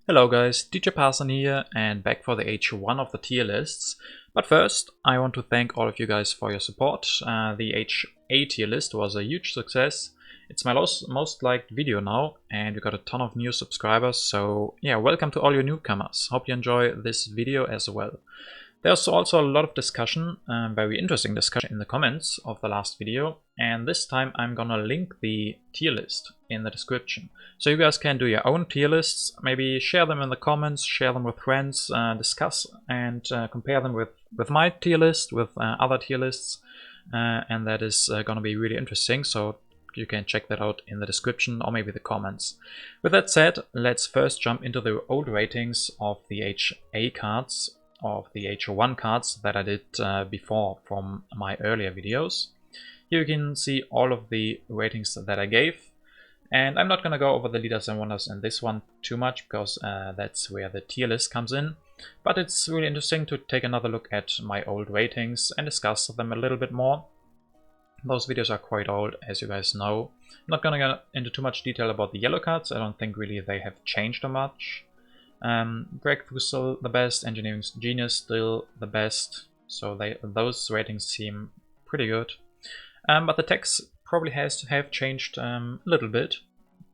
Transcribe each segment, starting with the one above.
Hello guys, DJParson here and back for the H1 of the tier lists. But first, I want to thank all of you guys for your support. The H8 tier list was a huge success. It's my most liked video now and we got a ton of new subscribers, so yeah, welcome to all your newcomers. Hope you enjoy this video as well. There's also a lot of discussion, very interesting discussion in the comments of the last video, and this time I'm gonna link the tier list in the description. So you guys can do your own tier lists, maybe share them in the comments, share them with friends, discuss and compare them with my tier list, with other tier lists, and that is gonna be really interesting, so you can check that out in the description or maybe the comments. With that said, let's first jump into the old ratings of the HA cards, of the H1 cards that I did before from my earlier videos. Here you can see all of the ratings that I gave, and I'm not going to go over the leaders and wonders in this one too much because that's where the tier list comes in, but it's really interesting to take another look at my old ratings and discuss them a little bit more. Those videos are quite old, as you guys know. I'm not going to go into too much detail about the yellow cards. I don't think really they have changed much. Breakthrough still the best, Engineering Genius still the best, so those ratings seem pretty good. But the text probably has to have changed a little bit,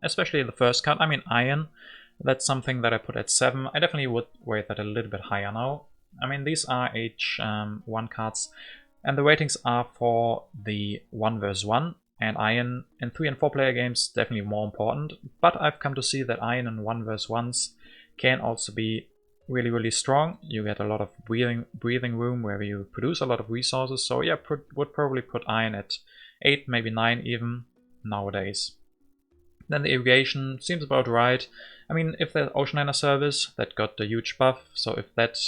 especially the first card. I mean Iron, that's something that I put at 7. I definitely would rate that a little bit higher now. I mean these are H1 cards, and the ratings are for the 1 vs 1, and Iron in 3 and 4 player games definitely more important, but I've come to see that Iron in 1 vs 1s can also be really strong. You get a lot of breathing room where you produce a lot of resources, so yeah, would probably put Iron at 8, maybe 9 even nowadays. Then the irrigation seems about right. I mean, if the Oceanliner service, that got the huge buff, so if that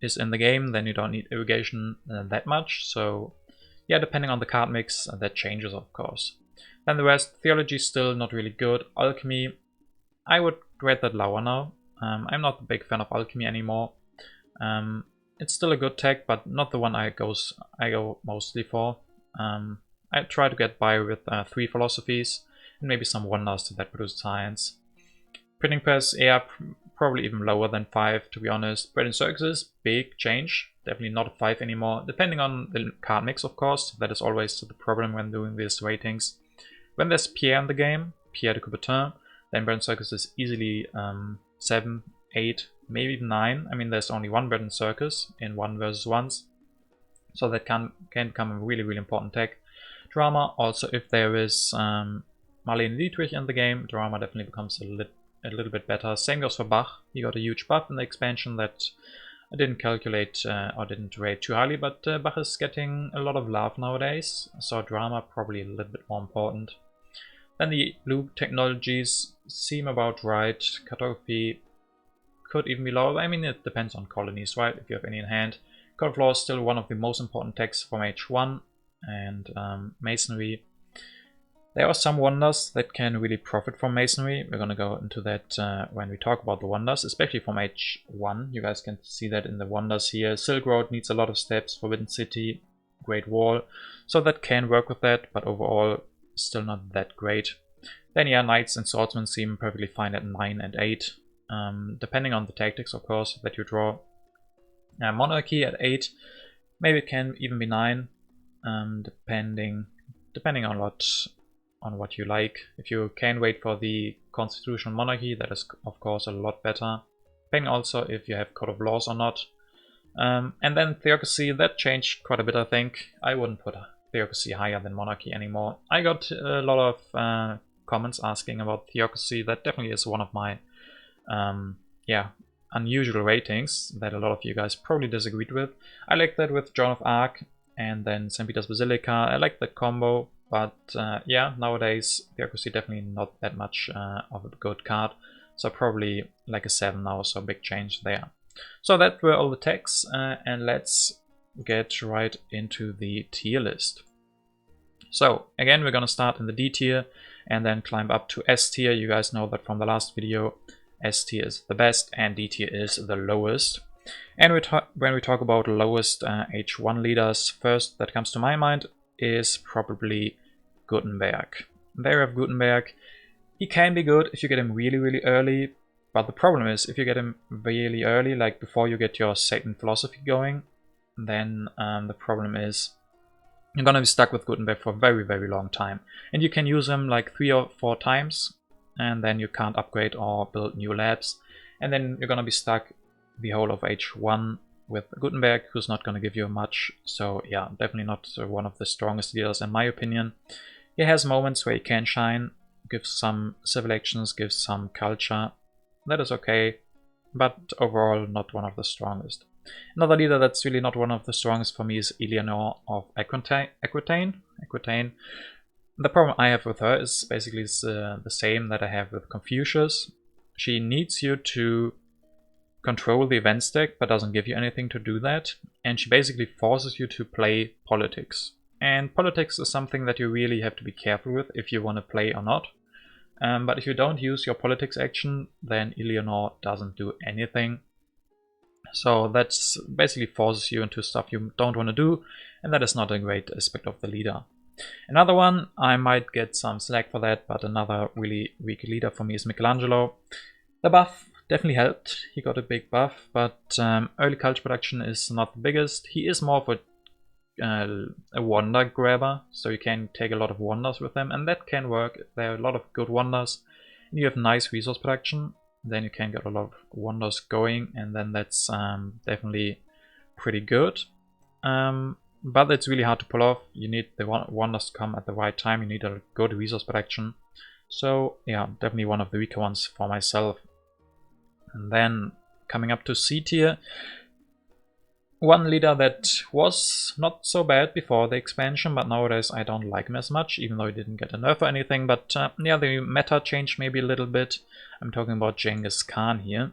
is in the game, then you don't need irrigation that much, so yeah, depending on the card mix, that changes of course. Then the rest, Theology still not really good. Alchemy, I would rate that lower now. I'm not a big fan of Alchemy anymore. It's still a good tech, but not the one I go mostly for. I try to get by with 3 philosophies and maybe some wonders that produce science. Printing press, yeah, probably even lower than 5 to be honest. Bread and circuses, big change. Definitely not a 5 anymore, depending on the card mix of course. That is always the problem when doing these ratings. When there's Pierre in the game, Pierre de Coubertin, then Bread and Circus is easily 7, 8, maybe even 9. I mean, there's only one Bread and Circus in 1 vs 1s, so that can become a really important tech. Drama, also if there is Marlene Dietrich in the game, Drama definitely becomes a little bit better. Same goes for Bach. He got a huge buff in the expansion that I didn't calculate or didn't rate too highly, but Bach is getting a lot of love nowadays, so Drama probably a little bit more important. Then the blue technologies seem about right. Cartography could even be lower. I mean, it depends on colonies, right? If you have any in hand. Code of Law is still one of the most important techs from H1, and Masonry. There are some wonders that can really profit from Masonry. We're going to go into that when we talk about the wonders, especially from H1. You guys can see that in the wonders here. Silk Road needs a lot of steps, Forbidden City, Great Wall, so that can work with that, but overall still not that great. Then yeah, Knights and Swordsmen seem perfectly fine at 9 and 8, depending on the tactics of course that you draw. Monarchy at 8, maybe it can even be 9, depending on what you like. If you can wait for the constitutional monarchy, that is of course a lot better. Depending also if you have Code of Laws or not. And then Theocracy, that changed quite a bit I think. I wouldn't put Theocracy higher than Monarchy anymore. I got a lot of comments asking about Theocracy. That definitely is one of my unusual ratings that a lot of you guys probably disagreed with. I like that with Joan of Arc and then St. Peter's Basilica. I like that combo, but yeah, nowadays Theocracy definitely not that much of a good card. So probably like a 7 now, so big change there. So that were all the techs, and let's get right into the tier list. So again, we're gonna start in the D tier and then climb up to S tier. You guys know that from the last video. S tier is the best and D tier is the lowest. And when we talk about lowest H1 leaders, first that comes to my mind is probably Gutenberg. There we have Gutenberg. He can be good if you get him really early, But the problem is, if you get him really early, like before you get your Satan philosophy going, then the problem is you're gonna be stuck with Gutenberg for a very, very long time. And you can use him like 3 or 4 times, and then you can't upgrade or build new labs. And then you're gonna be stuck the whole of H1 with Gutenberg, who's not gonna give you much. So yeah, definitely not one of the strongest leaders in my opinion. He has moments where he can shine, gives some civil actions, gives some culture. That is okay, but overall not one of the strongest. Another leader that's really not one of the strongest for me is Eleanor of Aquitaine. The problem I have with her is basically the same that I have with Confucius. She needs you to control the event stack, but doesn't give you anything to do that. And she basically forces you to play politics. And politics is something that you really have to be careful with if you want to play or not. But if you don't use your politics action, then Eleanor doesn't do anything. So that's basically forces you into stuff you don't want to do, and that is not a great aspect of the leader. Another one, I might get some slack for that, but another really weak leader for me is Michelangelo. The buff definitely helped, he got a big buff, but early culture production is not the biggest. He is more of a wonder grabber, so you can take a lot of wonders with him, and that can work. There are a lot of good wonders, and you have nice resource production, then you can get a lot of wonders going, and then that's definitely pretty good. But it's really hard to pull off. You need the wonders to come at the right time, you need a good resource production. So yeah, definitely one of the weaker ones for myself. And then coming up to C tier, one leader that was not so bad before the expansion, but nowadays I don't like him as much, even though he didn't get a nerf or anything. But yeah, the meta changed maybe a little bit. I'm talking about Genghis Khan here.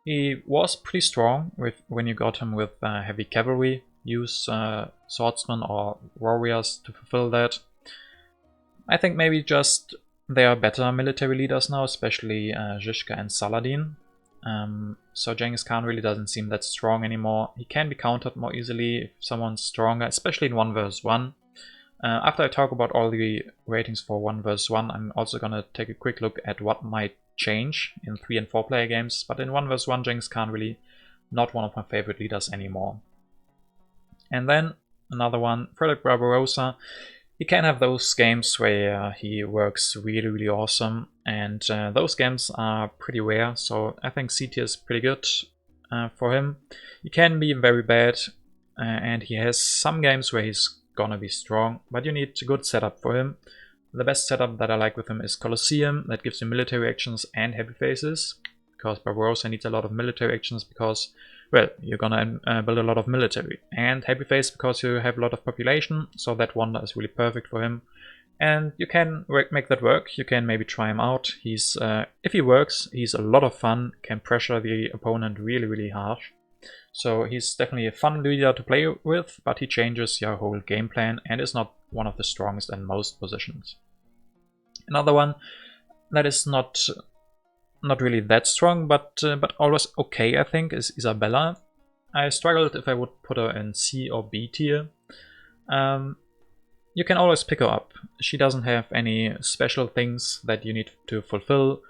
He was pretty strong when you got him with heavy cavalry. Use swordsmen or warriors to fulfill that. I think maybe just there are better military leaders now, especially Zhishka and Saladin. So Genghis Khan really doesn't seem that strong anymore. He can be countered more easily if someone's stronger, especially in 1 vs 1. After I talk about all the ratings for 1 vs 1, I'm also gonna take a quick look at what might change in 3 and 4 player games. But in 1 vs 1, Genghis Khan really not one of my favorite leaders anymore. And then another one, Frederick Barbarossa. He can have those games where he works really, really awesome, and those games are pretty rare, so I think C tier is pretty good for him. He can be very bad, and he has some games where he's gonna be strong, but you need a good setup for him. The best setup that I like with him is Colosseum, that gives you military actions and happy faces, because Barbarossa needs a lot of military actions because, well, you're gonna build a lot of military, and happy face because you have a lot of population, so that wonder is really perfect for him. And you can make that work. You can maybe try him out. He's if he works, he's a lot of fun, can pressure the opponent really, really harsh. So he's definitely a fun leader to play with, but he changes your whole game plan and is not one of the strongest in most positions. Another one that is not really that strong, but always okay, I think, is Isabella. I struggled if I would put her in C or B tier. You can always pick her up. She doesn't have any special things that you need to fulfill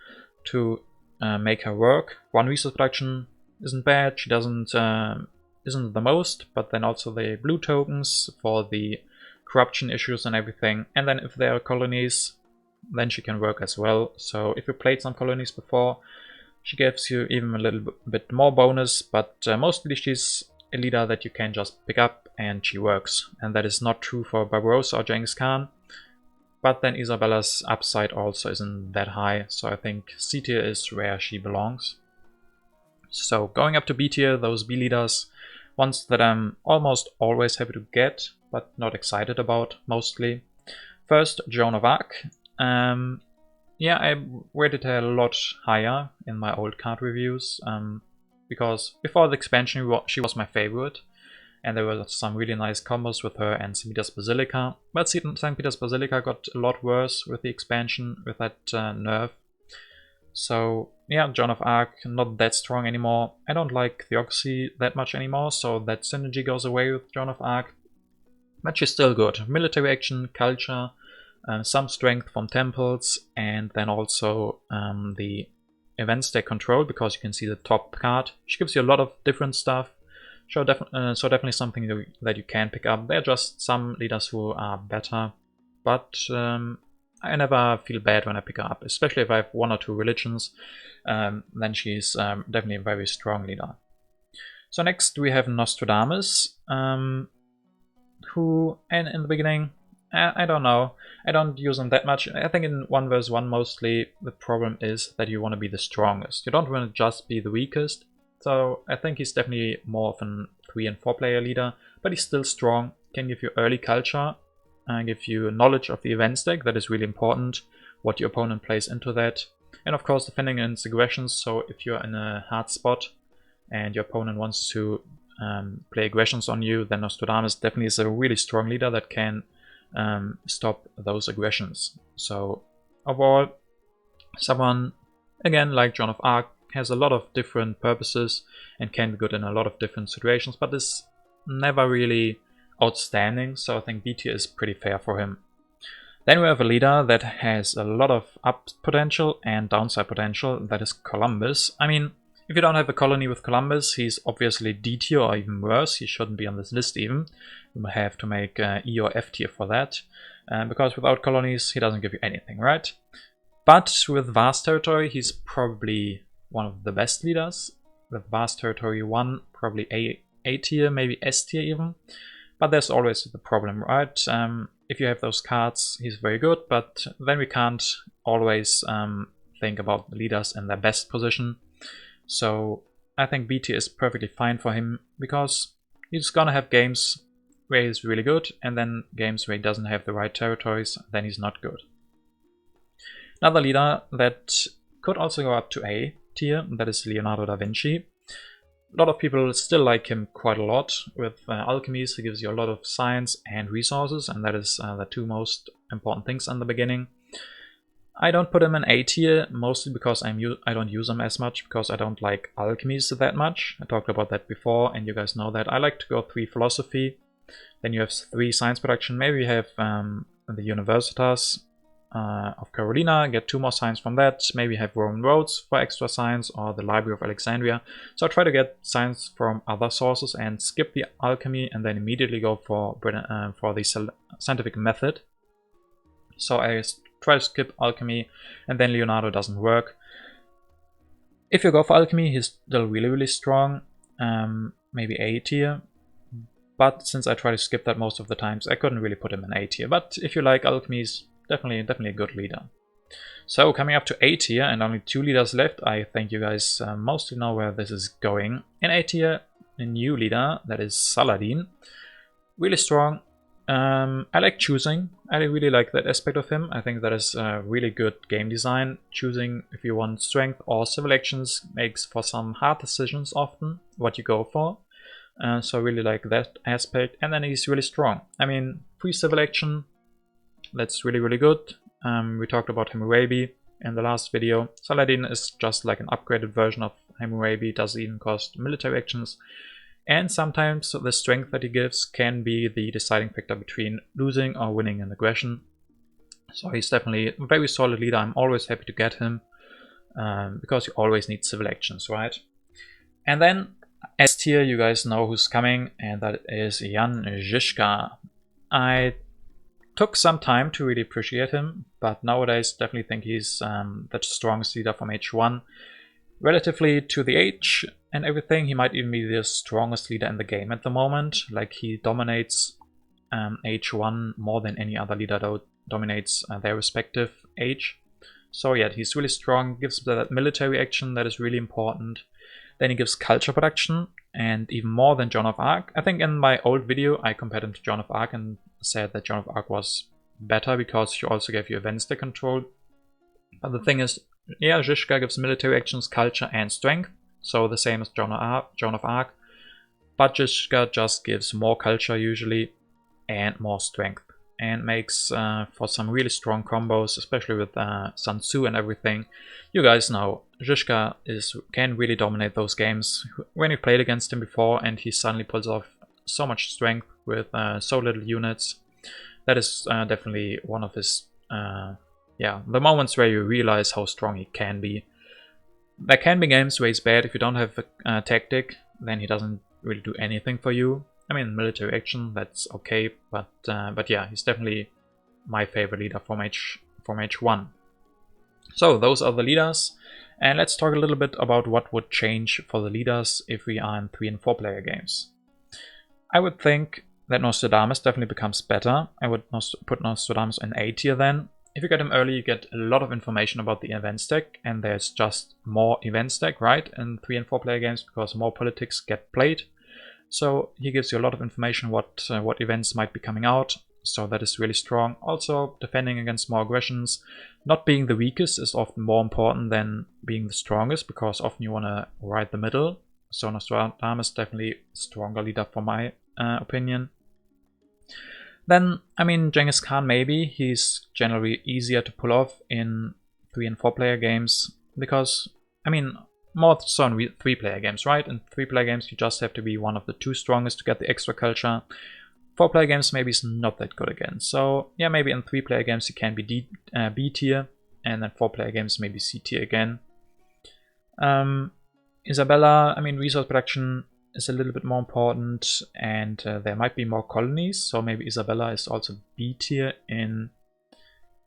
to make her work. 1 resource production isn't bad. She isn't the most, but then also the blue tokens for the corruption issues and everything. And then if there are colonies, then she can work as well. So if you played some colonies before, she gives you even a little bit more bonus, but mostly she's a leader that you can just pick up and she works. And that is not true for Barbarossa or Genghis Khan. But then Isabella's upside also isn't that high, so I think C tier is where she belongs. So going up to B tier, those B leaders, ones that I'm almost always happy to get, but not excited about mostly. First, Joan of Arc. Yeah, I rated her a lot higher in my old card reviews, because before the expansion she was my favorite, and there were some really nice combos with her and St. Peter's Basilica. But St. Peter's Basilica got a lot worse with the expansion, with that nerf. So yeah, Joan of Arc not that strong anymore. I don't like Theocracy that much anymore, so that synergy goes away with Joan of Arc. But she's still good. Military action, culture, some strength from temples, and then also the event stack control because you can see the top card. She gives you a lot of different stuff. So definitely something that you can pick up. There are just some leaders who are better, but I never feel bad when I pick her up, especially if I have 1 or 2 religions. Then she's definitely a very strong leader. So next we have Nostradamus, who, and in the beginning, I don't know, I don't use him that much. I think in 1 vs 1 mostly the problem is that you want to be the strongest. You don't want to just be the weakest. So I think he's definitely more of a 3 and 4 player leader, but he's still strong, can give you early culture, give you knowledge of the event stack, that is really important, what your opponent plays into that. And of course defending against aggressions, so if you're in a hard spot and your opponent wants to play aggressions on you, then Nostradamus definitely is a really strong leader that can stop those aggressions. So overall, someone, again, like Joan of Arc, has a lot of different purposes and can be good in a lot of different situations, but is never really outstanding, so I think B tier is pretty fair for him. Then we have a leader that has a lot of up potential and downside potential, that is Columbus. I mean, if you don't have a colony with Columbus, he's obviously D tier or even worse. He shouldn't be on this list even. You have to make E or F tier for that, because without colonies he doesn't give you anything, right? But with vast territory he's probably one of the best leaders. With vast territory 1, probably A tier, maybe S tier even. But there's always the problem, right? If you have those cards, he's very good, but then we can't always think about the leaders in their best position. So I think B tier is perfectly fine for him, because he's gonna have games where he's really good, and then games where he doesn't have the right territories, then he's not good. Another leader that could also go up to A tier, that is Leonardo da Vinci. A lot of people still like him quite a lot. With alchemies, he gives you a lot of science and resources, and that is the 2 most important things in the beginning. I don't put him in A tier, mostly because I don't use him as much, because I don't like alchemies that much. I talked about that before, and you guys know that. I like to go 3 philosophy, then you have 3 science production, maybe you have the Universitas of Carolina, get 2 more science from that, maybe have Roman roads for extra science, or the Library of Alexandria. So I try to get science from other sources and skip the alchemy, and then immediately go for the scientific method. So I try to skip alchemy, and then Leonardo doesn't work. If you go for alchemy, he's still really strong, maybe A tier. But since I try to skip that most of the times, I couldn't really put him in A tier. But if you like alchemies, definitely a good leader. So coming up to A tier, and only 2 leaders left, I think you guys mostly know where this is going. In A tier, a new leader, that is Saladin. Really strong. I like choosing. I really like that aspect of him. I think that is really good game design. Choosing if you want strength or civil actions makes for some hard decisions often what you go for. So I really like that aspect. And then he's really strong. I mean, free civil action, that's really good. We talked about Hammurabi in the last video. Saladin is just like an upgraded version of Hammurabi, doesn't even cost military actions. And sometimes the strength that he gives can be the deciding factor between losing or winning an aggression. So he's definitely a very solid leader. I'm always happy to get him, because you always need civil actions, right? And then S tier, you guys know who's coming, and that is Jan Žižka. I took some time to really appreciate him, but nowadays definitely think he's the strongest leader from H1. Relatively to the age and everything, he might even be the strongest leader in the game at the moment. Like, he dominates H1 more than any other leader that dominates their respective age. So yeah, he's really strong, gives that military action that is really important. Then he gives culture production, and even more than Joan of Arc. I think in my old video I compared him to Joan of Arc and said that Joan of Arc was better because she also gave you event stack control. But the thing is, yeah, Žižka gives military actions, culture and strength, so the same as Joan of Arc. But Žižka just gives more culture usually and more strength, and makes for some really strong combos, especially with Sun Tzu and everything. You guys know Žižka can really dominate those games. When you played against him before and he suddenly pulls off so much strength with so little units, that is definitely one of his the moments where you realize how strong he can be. There can be games where he's bad. If you don't have a tactic, then he doesn't really do anything for you. I mean, military action, that's okay, but yeah, he's definitely my favorite leader from H1. So those are the leaders, and let's talk a little bit about what would change for the leaders if we are in 3 and 4 player games. I would think that Nostradamus definitely becomes better. I would put Nostradamus in A tier then. If you get him early, you get a lot of information about the event stack, and there's just more event stack, right, in 3 and 4 player games, because more politics get played. So he gives you a lot of information what events might be coming out, so that is really strong. Also, defending against more aggressions. Not being the weakest is often more important than being the strongest, because often you want to ride the middle. So Nostradamus is definitely a stronger leader for my opinion. Then, I mean, Genghis Khan maybe. He's generally easier to pull off in 3 and 4 player games, because, I mean, more so in 3 player games, right? In 3 player games you just have to be one of the 2 strongest to get the extra culture. 4 player games maybe is not that good again. So yeah, maybe in 3 player games you can be B tier, and then 4 player games maybe C tier again. Isabella, I mean, resource production is a little bit more important, and there might be more colonies, so maybe Isabella is also B tier in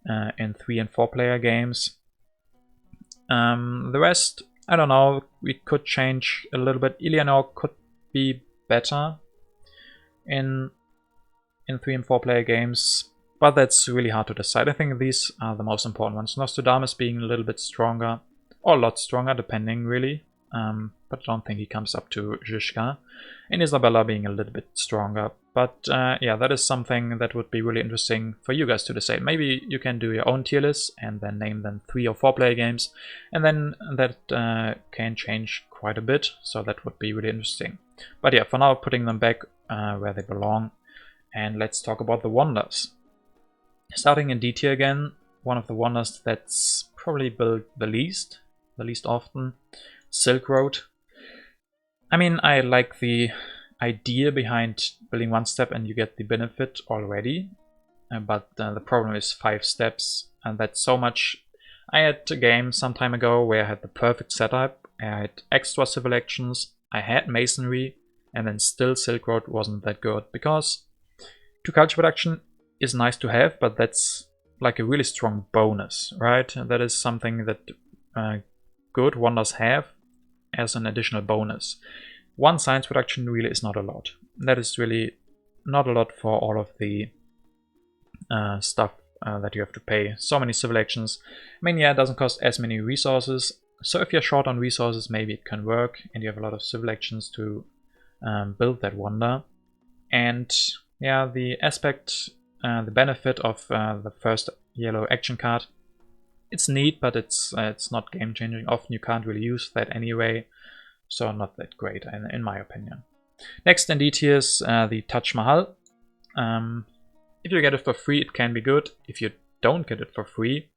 3 and 4 player games. The rest, I don't know, we could change a little bit. Eleanor could be better in 3 and 4 player games, but that's really hard to decide. I think these are the most important ones. Nostradamus being a little bit stronger, or a lot stronger, depending really. But I don't think he comes up to Zizka. And Isabella being a little bit stronger. But yeah, that is something that would be really interesting for you guys to decide. Maybe you can do your own tier list and then name them 3 or 4 player games. And then that can change quite a bit. So that would be really interesting. But yeah, for now, putting them back where they belong. And let's talk about the wonders. Starting in D tier again, one of the wonders that's probably built the least often, Silk Road. I mean, I like the idea behind building 1 step and you get the benefit already, but the problem is 5 steps, and that's so much. I had a game some time ago where I had the perfect setup. I had extra civil actions, I had masonry, and then still Silk Road wasn't that good, because 2 culture production is nice to have, but that's like a really strong bonus, right? That is something that good wonders have as an additional bonus. 1 science production really is not a lot. That is really not a lot for all of the stuff that you have to pay. So many civil actions. I mean, yeah, it doesn't cost as many resources. So if you're short on resources, maybe it can work, and you have a lot of civil actions to build that wonder. And yeah, the aspect, the benefit of the first yellow action card, it's neat, but it's not game changing. Often you can't really use that anyway, so not that great in my opinion. Next in D tier is the Taj Mahal. If you get it for free, it can be good. If you don't get it for free,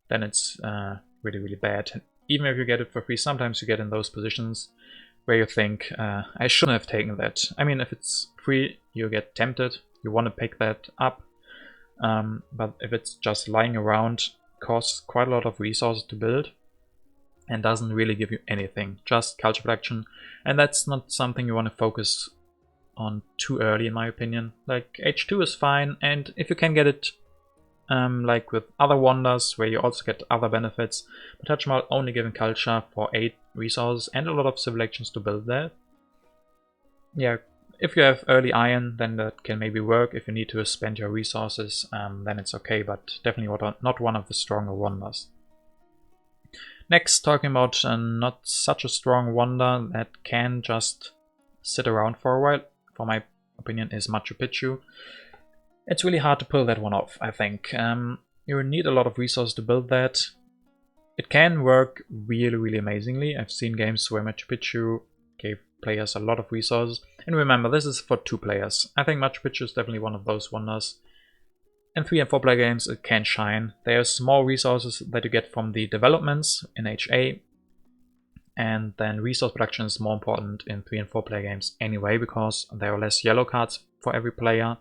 then it's really, really bad. Even if you get it for free, sometimes you get in those positions where you think, I shouldn't have taken that. I mean, if it's free, you get tempted, you want to pick that up. But if it's just lying around, costs quite a lot of resources to build and doesn't really give you anything, just culture production, and that's not something you want to focus on too early in my opinion. Like H2 is fine, and if you can get it like with other wonders where you also get other benefits, but Taj Mahal only giving culture for 8 resources and a lot of civil actions to build that. Yeah, if you have early iron, then that can maybe work. If you need to spend your resources, then it's okay, but definitely not one of the stronger wonders. Next, talking about not such a strong wonder that can just sit around for a while, for my opinion, is Machu Picchu. It's really hard to pull that one off, I think. You need a lot of resources to build that. It can work really, really amazingly. I've seen games where Machu Picchu gave players a lot of resources. And remember, this is for 2 players. I think Machu Picchu is definitely one of those wonders. In 3 and 4 player games, it can shine. There's more resources that you get from the developments in HA. And then resource production is more important in 3 and 4 player games anyway, because there are less yellow cards for every player.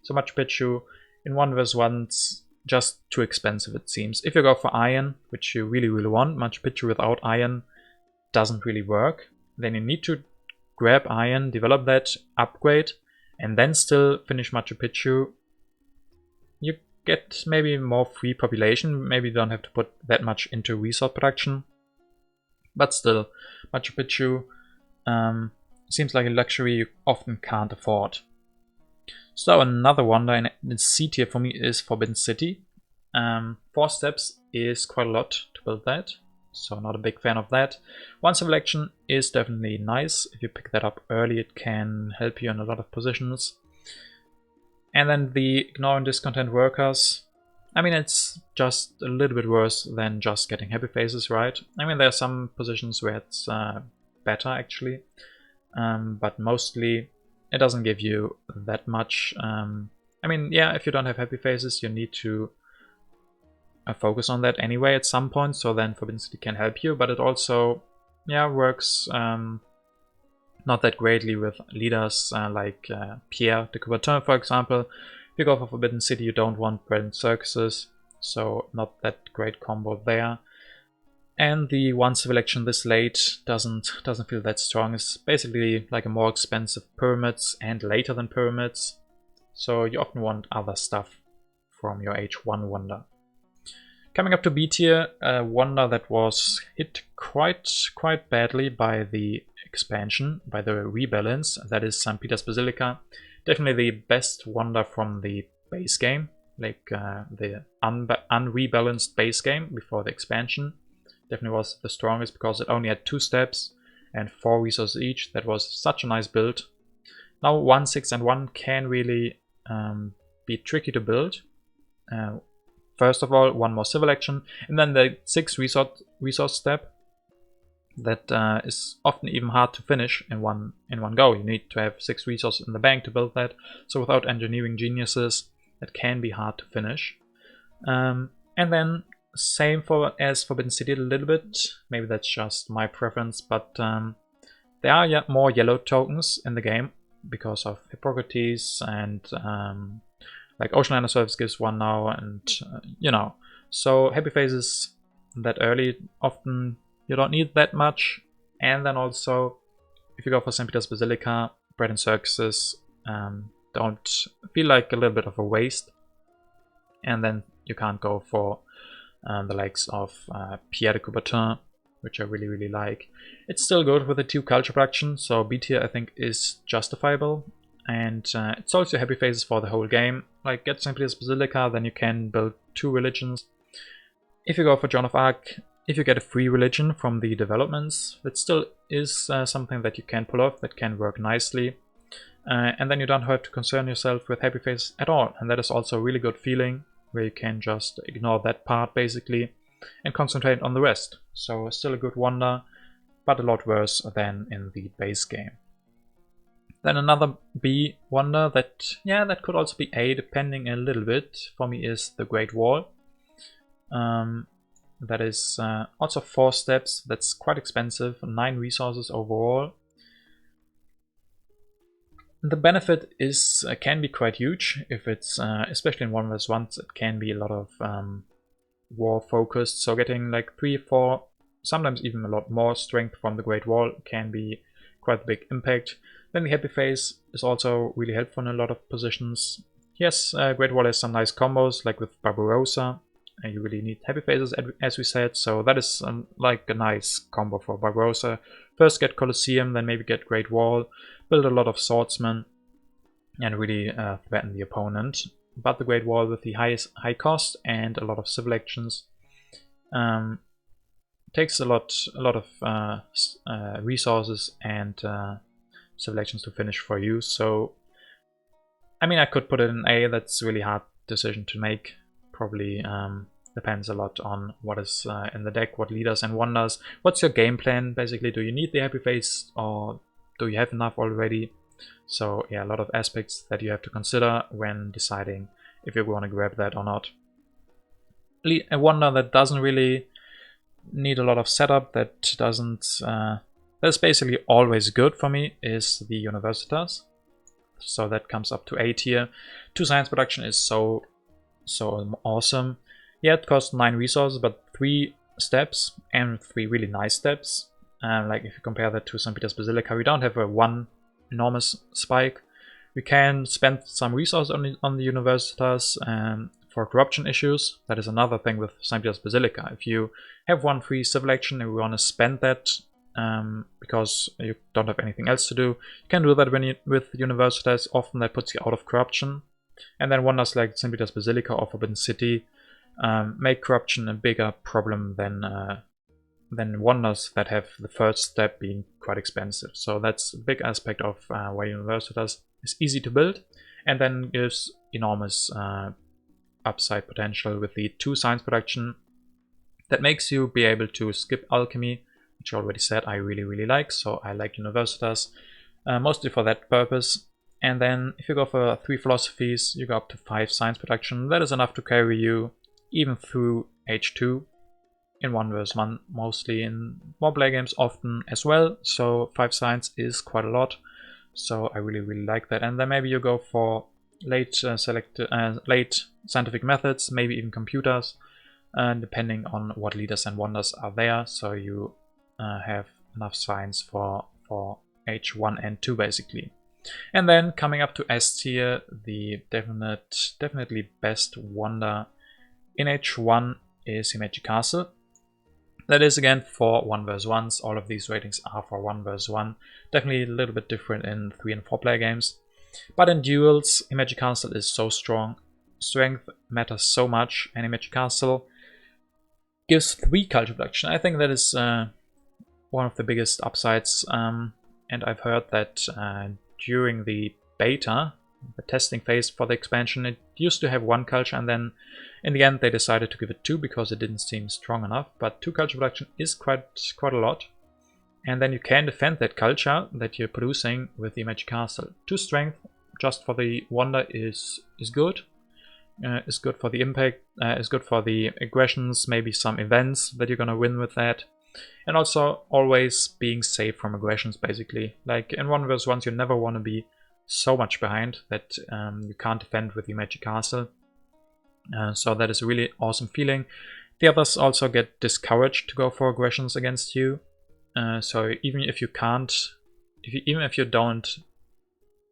So Machu Picchu in 1 vs 1's just too expensive, it seems. If you go for iron, which you really, really want, Machu Picchu without iron doesn't really work, then you need to grab iron, develop that, upgrade, and then still finish Machu Picchu. You get maybe more free population, maybe you don't have to put that much into resource production, but still, Machu Picchu seems like a luxury you often can't afford. So another wonder in C tier for me is Forbidden City. 4 steps is quite a lot to build that, so not a big fan of that. One selection is definitely nice. If you pick that up early, it can help you in a lot of positions. And then the Ignore and Discontent Workers. I mean, it's just a little bit worse than just getting happy faces, right? I mean, there are some positions where it's better actually, but mostly it doesn't give you that much. I mean, yeah, if you don't have happy faces, you need to focus on that anyway at some point, so then Forbidden City can help you, but it also, yeah, works not that greatly with leaders like Pierre de Coubertin, for example. If you go for Forbidden City, you don't want bread and circuses, so not that great combo there. And the one civil action this late doesn't feel that strong. It's basically like a more expensive pyramids and later than pyramids, so you often want other stuff from your H1 wonder. Coming up to B tier, a wonder that was hit quite badly by the expansion, by the rebalance, that is St. Peter's Basilica. Definitely the best wonder from the base game, like the unrebalanced base game before the expansion. Definitely was the strongest because it only had 2 steps and 4 resources each. That was such a nice build. Now 1, 6 and 1 can really be tricky to build. First of all, 1 more civil action, and then the 6 resource step. That is often even hard to finish in one go. You need to have 6 resources in the bank to build that. So without engineering geniuses, that can be hard to finish. And then same as Forbidden City a little bit. Maybe that's just my preference, but there are more yellow tokens in the game because of Hippocrates and like Oceanliner Service gives 1 now, and you know, so happy faces that early often you don't need that much. And then also, if you go for St. Peter's Basilica, bread and circuses don't feel like a little bit of a waste. And then you can't go for the likes of Pierre de Coubertin, which I really like. It's still good with the 2 culture production, so B tier I think is justifiable. And it's also happy faces for the whole game. Like, get St. Peter's Basilica, then you can build 2 religions. If you go for Joan of Arc, if you get a free religion from the developments, that still is something that you can pull off, that can work nicely. And then you don't have to concern yourself with happy face at all. And that is also a really good feeling, where you can just ignore that part basically and concentrate on the rest. So still a good wonder, but a lot worse than in the base game. Then another B wonder that, yeah, that could also be A, depending a little bit, for me is the Great Wall. That is also 4 steps, that's quite expensive, 9 resources overall. The benefit is can be quite huge if it's, especially in 1 vs 1, it can be a lot of war focused, so getting like 3, 4, sometimes even a lot more strength from the Great Wall can be quite a big impact. Then the happy face is also really helpful in a lot of positions. Yes, Great Wall has some nice combos, like with Barbarossa. You really need happy faces, as we said, so that is like a nice combo for Barbarossa. First get Colosseum, then maybe get Great Wall, build a lot of swordsmen, and really threaten the opponent. But the Great Wall with the high cost and a lot of civil actions takes a lot of resources and civil actions to finish for you. So I mean, I could put it in A. That's a really hard decision to make. Probably depends a lot on what is in the deck, what leaders and wonders. What's your game plan basically? Do you need the happy face or do you have enough already? So yeah, a lot of aspects that you have to consider when deciding if you want to grab that or not. A wonder that doesn't really need a lot of setup, that doesn't that's basically always good for me, is the Universitas. So that comes up to A tier. 2 science production is so awesome. Yeah, it costs 9 resources, but 3 steps and 3 really nice steps. Like if you compare that to St. Peter's Basilica, we don't have a one enormous spike. We can spend some resources on the universitas for corruption issues. That is another thing with St. Peter's Basilica. If you have one free civil action and we want to spend that because you don't have anything else to do, you can do that with universitas. Often that puts you out of corruption. And then wonders like St. Peter's Basilica or Forbidden City make corruption a bigger problem than wonders that have the first step being quite expensive. So that's a big aspect of why universitas is easy to build, and then gives enormous upside potential with the 2 science production. That makes you be able to skip alchemy, which I already said I really like, so I like universitas mostly for that purpose. And then if you go for 3 philosophies, you go up to 5 science production. That is enough to carry you even through H2 in 1 vs 1, mostly in more play games often as well. So 5 science is quite a lot, so I really like that. And then maybe you go for late scientific methods, maybe even computers, depending on what leaders and wonders are there, so you have enough science for H1 and 2 basically. And then coming up to S tier, the definitely best wonder in H1 is Magic Castle. That is again for 1 vs 1s. All of these ratings are for 1 vs 1. Definitely a little bit different in 3 and 4 player games. But in duels, Magic Castle is so strong. Strength matters so much, and Magic Castle gives 3 culture production. I think that is one of the biggest upsides. And I've heard that during the beta, the testing phase for the expansion, it used to have 1 culture, and then in the end they decided to give it 2 because it didn't seem strong enough. But 2 culture production is quite a lot, and then you can defend that culture that you're producing with the Magic Castle. 2 strength just for the wonder is good. Is good for the impact, is good for the aggressions, maybe some events that you're gonna win with that. And also always being safe from aggressions basically. Like in 1 vs 1 you never want to be so much behind that you can't defend with the Magic Castle. So that is a really awesome feeling. The others also get discouraged to go for aggressions against you. So even if you can't, even if you don't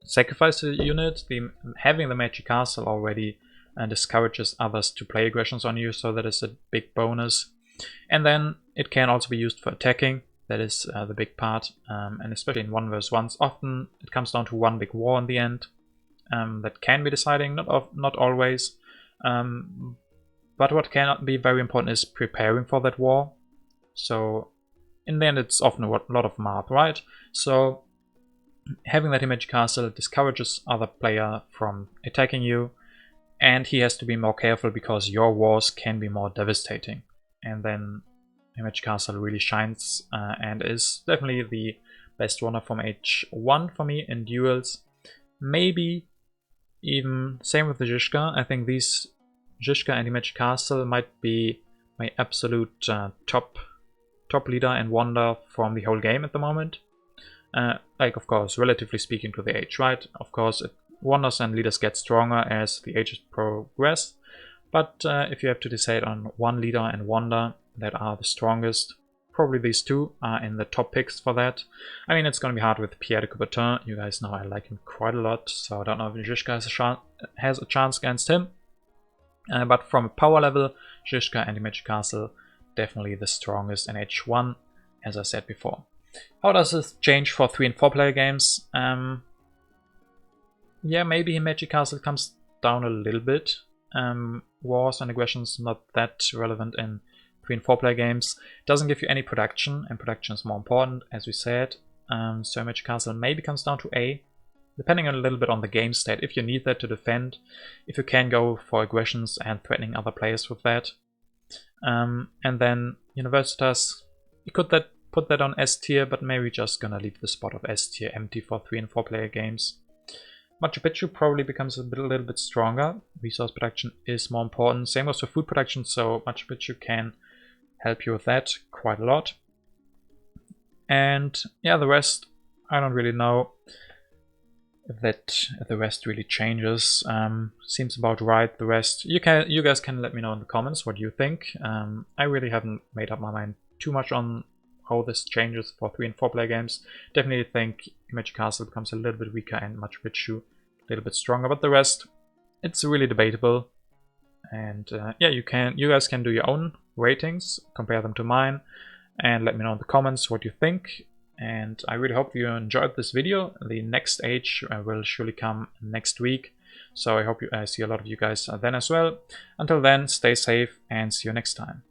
sacrifice the unit, having the Magic Castle already discourages others to play aggressions on you, so that is a big bonus. And then it can also be used for attacking. That is the big part, and especially in 1 vs 1s, often it comes down to 1 big war in the end. That can be deciding, not always. But what can be very important is preparing for that war. So in the end it's often a lot of math, right? So having that Magic Castle discourages other player from attacking you, and he has to be more careful because your wars can be more devastating. And then Magic Castle really shines and is definitely the best wonder from H1 for me in duels. Maybe even same with the Zizka. I think these Zizka and the Magic Castle might be my absolute top leader and wonder from the whole game at the moment. Like of course, relatively speaking to the age, right? Of course, wonders and leaders get stronger as the ages progress. But if you have to decide on one leader and wonder that are the strongest, probably these 2 are in the top picks for that. I mean, it's going to be hard with Pierre de Coubertin. You guys know I like him quite a lot, so I don't know if Zizka has a chance against him. But from a power level, Zizka and the Magic Castle definitely the strongest in H1, as I said before. How does this change for 3 and 4 player games? Yeah, maybe Magic Castle comes down a little bit. Wars and aggressions not that relevant in 3 and 4 player games. It doesn't give you any production, and production is more important, as we said. So Magic Castle maybe comes down to A, depending a little bit on the game state. If you need that to defend, if you can go for aggressions and threatening other players with that. And then Universitas, you could put that on S tier, but maybe just gonna leave the spot of S tier empty for 3 and 4 player games. Machu Picchu probably becomes a little bit stronger. Resource production is more important. Same goes for food production, so Machu Picchu can help you with that quite a lot. And yeah, the rest, I don't really know that the rest really changes. Seems about right. The rest, you guys can let me know in the comments what you think. I really haven't made up my mind too much on how this changes for 3 and 4 player games. Definitely think Magic Castle becomes a little bit weaker and Machu Picchu a little bit stronger, but the rest, it's really debatable. And yeah, you guys can do your own ratings, compare them to mine, and let me know in the comments what you think. And I really hope you enjoyed this video. The next age will surely come next week, so I hope I see a lot of you guys then as well. Until then, stay safe and see you next time.